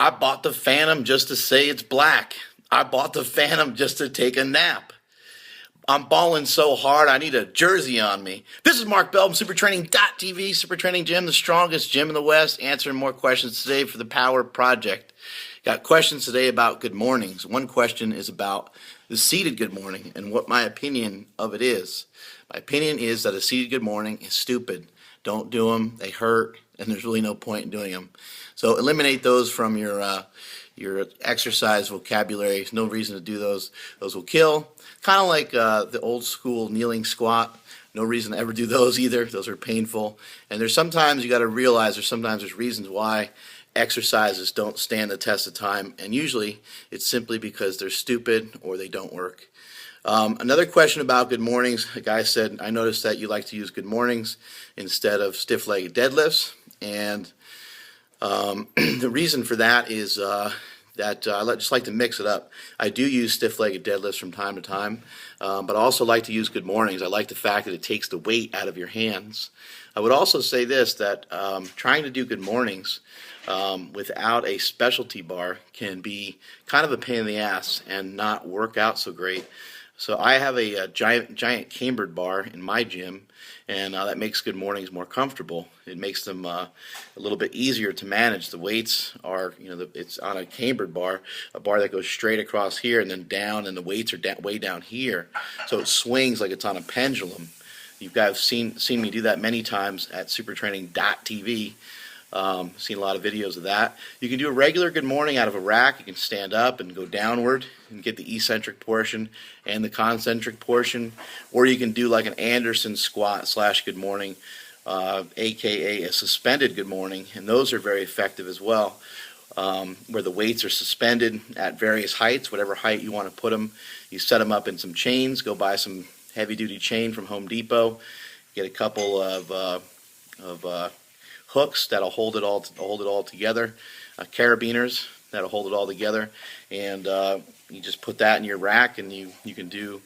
I bought the Phantom just to say it's black. I bought the Phantom just to take a nap. I'm balling so hard, I need a jersey on me. This is Mark Bell from SuperTraining.tv, Super Training Gym, the strongest gym in the West, answering more questions today for the Power Project. Got questions today about good mornings. One question is about the seated good morning and what my opinion of it is. My opinion is that a seated good morning is stupid. Don't do them, they hurt, and there's really no point in doing them. So eliminate those from your exercise vocabulary. There's no reason to do those. Those will kill. Kind of like the old school kneeling squat. No reason to ever do those either. Those are painful. And there's sometimes you got to realize there's reasons why exercises don't stand the test of time. And usually it's simply because they're stupid or they don't work. Another question about good mornings. A guy said, I noticed that you like to use good mornings instead of stiff-legged deadlifts. And the reason for that is that I just like to mix it up. I do use stiff-legged deadlifts from time to time, but I also like to use good mornings. I like the fact that it takes the weight out of your hands. I would also say this, that trying to do good mornings without a specialty bar can be kind of a pain in the ass and not work out so great. So I have a giant cambered bar in my gym, and that makes good mornings more comfortable. It makes them a little bit easier to manage. The weights are, it's on a cambered bar, a bar that goes straight across here and then down, and the weights are way down here. So it swings like it's on a pendulum. You guys have seen me do that many times at supertraining.tv. Seen a lot of videos of that. You can do a regular good morning out of a rack. You can stand up and go downward and get the eccentric portion and the concentric portion, or you can do like an Anderson squat / good morning, aka a suspended good morning, and those are very effective as well, where the weights are suspended at various heights, whatever height you want to put them. You set them up in some chains. Go buy some heavy-duty chain from Home Depot. Get a couple of hooks that'll hold it all together, carabiners that'll hold it all together, and you just put that in your rack, and you can do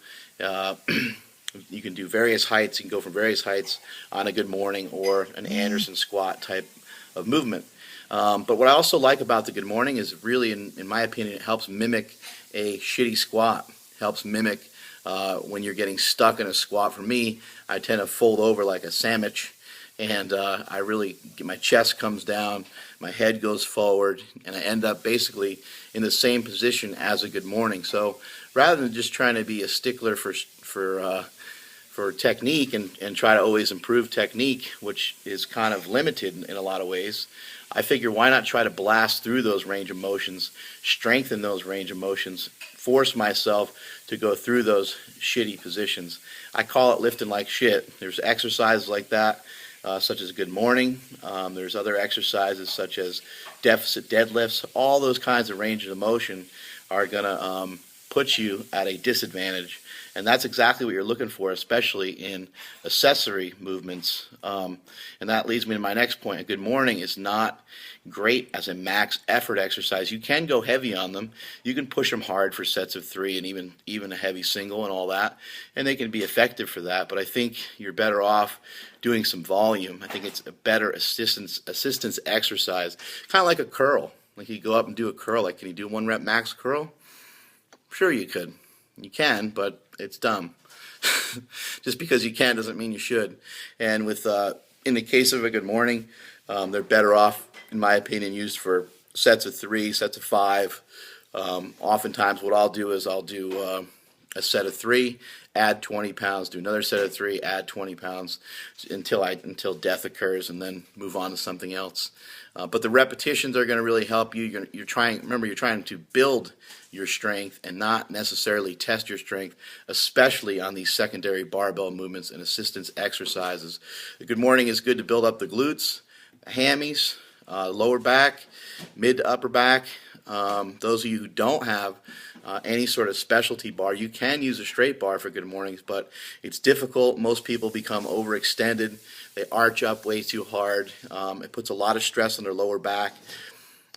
you can do various heights. You can go from various heights on a good morning or an Anderson squat type of movement. But what I also like about the good morning is really, in my opinion, it helps mimic a shitty squat. Helps mimic when you're getting stuck in a squat. For me, I tend to fold over like a sandwich. And I really, my chest comes down, my head goes forward, and I end up basically in the same position as a good morning. So rather than just trying to be a stickler for technique and try to always improve technique, which is kind of limited in a lot of ways, I figure why not try to blast through those range of motions, strengthen those range of motions, force myself to go through those shitty positions. I call it lifting like shit. There's exercises like that. Such as good morning. There's other exercises such as deficit deadlifts. All those kinds of ranges of motion are going to put you at a disadvantage, and that's exactly what you're looking for, especially in accessory movements. And that leads me to my next point. A good morning is not great as a max effort exercise. You can go heavy on them. You can push them hard for sets of 3 and even a heavy single and all that, and they can be effective for that. But I think you're better off doing some volume. I think it's a better assistance exercise, kind of like a curl. Like you go up and do a curl. Like, can you do 1 rep max curl? Sure you could. You can, but it's dumb. Just because you can doesn't mean you should. And with in the case of a good morning, they're better off, in my opinion, used for sets of 3, sets of 5. Oftentimes what I'll do is I'll do a set of 3, add 20 pounds, do another set of 3, add 20 pounds until death occurs, and then move on to something else. But the repetitions are going to really help you. You're trying to build your strength and not necessarily test your strength, especially on these secondary barbell movements and assistance exercises. The good morning is good to build up the glutes, hammies, lower back, mid to upper back. Those of you who don't have any sort of specialty bar, you can use a straight bar for good mornings, but it's difficult. Most people become overextended. They arch up way too hard. It puts a lot of stress on their lower back.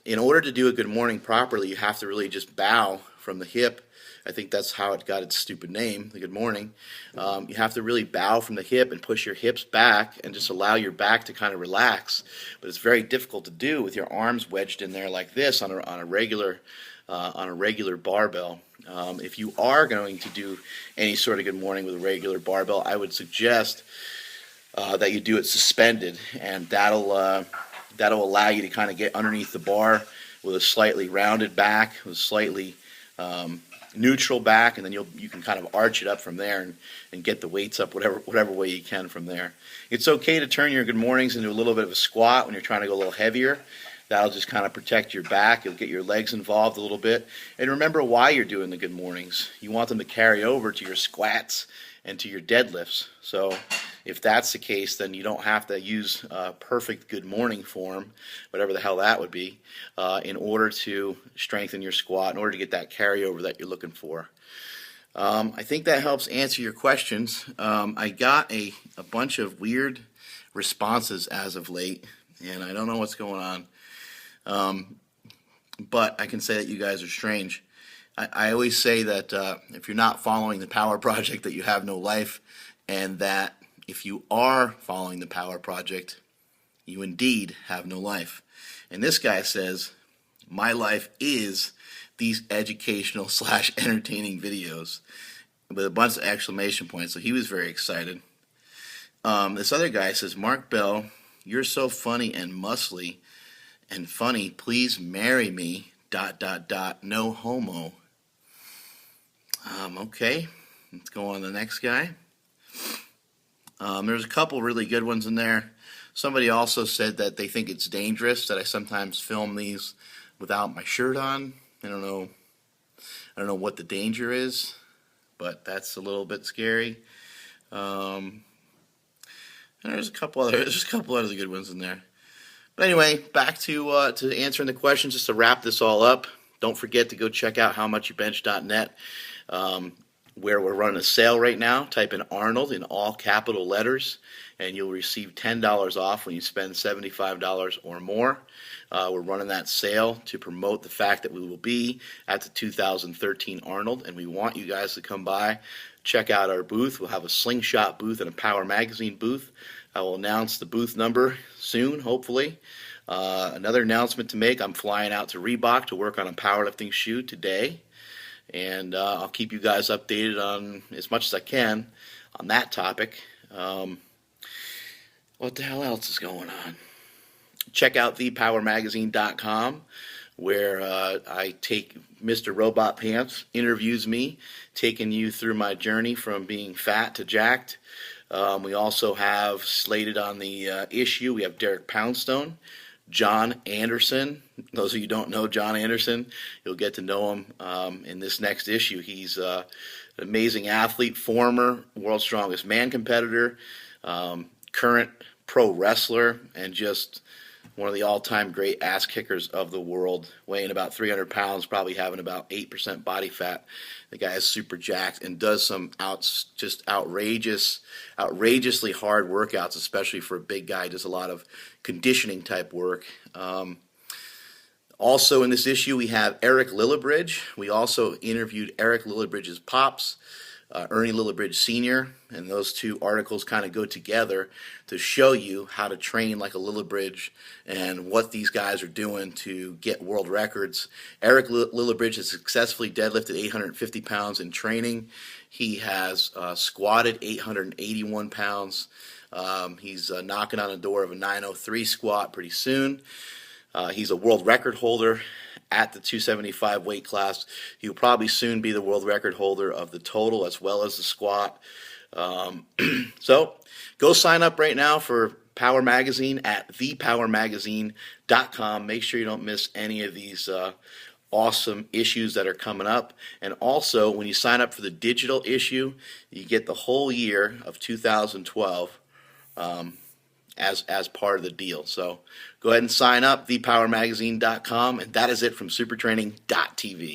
In order to do a good morning properly, you have to really just bow from the hip. I think that's how it got its stupid name, the Good Morning. You have to really bow from the hip and push your hips back and just allow your back to kind of relax. But it's very difficult to do with your arms wedged in there like this on a regular barbell. If you are going to do any sort of Good Morning with a regular barbell, I would suggest that you do it suspended, and that'll allow you to kind of get underneath the bar with a slightly rounded back, with a slightly neutral back, and then you can kind of arch it up from there and get the weights up whatever way you can from there. It's okay to turn your Good Mornings into a little bit of a squat when you're trying to go a little heavier. That'll just kind of protect your back. You'll get your legs involved a little bit. And remember why you're doing the Good Mornings. You want them to carry over to your squats and to your deadlifts. So if that's the case, then you don't have to use perfect Good Morning form, whatever the hell that would be, in order to strengthen your squat, in order to get that carryover that you're looking for. I think that helps answer your questions. I got a bunch of weird responses as of late, and I don't know what's going on. But I can say that you guys are strange. I always say that if you're not following the Power Project, that you have no life, and that if you are following the Power Project, you indeed have no life. And this guy says, my life is these educational / entertaining videos, with a bunch of exclamation points. So he was very excited. This other guy says, Mark Bell, you're so funny and muscly and funny. Please marry me. ... No homo. Okay, let's go on to the next guy. There's a couple really good ones in there. Somebody also said that they think it's dangerous that I sometimes film these without my shirt on. I don't know what the danger is, but that's a little bit scary. And there's a couple other good ones in there. But anyway, back to answering the questions. Just to wrap this all up, don't forget to go check out howmuchyoubench.net, where we're running a sale right now. Type in Arnold in all capital letters, and you'll receive $10 off when you spend $75 or more. We're running that sale to promote the fact that we will be at the 2013 Arnold, and we want you guys to come by, check out our booth. We'll have a slingshot booth and a Power Magazine booth. I will announce the booth number soon, hopefully. Another announcement to make, I'm flying out to Reebok to work on a powerlifting shoe today. And I'll keep you guys updated on as much as I can on that topic. What the hell else is going on? Check out thepowermagazine.com, where I take Mr. Robot Pants, interviews me, taking you through my journey from being fat to jacked. We also have slated on the issue, we have Derek Poundstone, John Anderson. Those of you who don't know John Anderson, you'll get to know him in this next issue. He's an amazing athlete, former World's Strongest Man competitor, current pro wrestler, and just one of the all-time great ass kickers of the world, weighing about 300 pounds, probably having about 8% body fat. The guy is super jacked and does some just outrageously hard workouts, especially for a big guy. Does a lot of conditioning type work. Also in this issue, we have Eric Lillibridge. We also interviewed Eric Lillibridge's pops, Ernie Lillibridge Sr., and those two articles kind of go together to show you how to train like a Lillibridge and what these guys are doing to get world records. Eric Lillibridge has successfully deadlifted 850 pounds in training. He has squatted 881 pounds. He's knocking on the door of a 903 squat pretty soon. He's a world record holder at the 275 weight class. He'll probably soon be the world record holder of the total as well as the squat. So go sign up right now for Power Magazine at thepowermagazine.com. Make sure you don't miss any of these awesome issues that are coming up. And also, when you sign up for the digital issue, you get the whole year of 2012 as part of the deal. So go ahead and sign up, thepowermagazine.com, and that is it from supertraining.tv.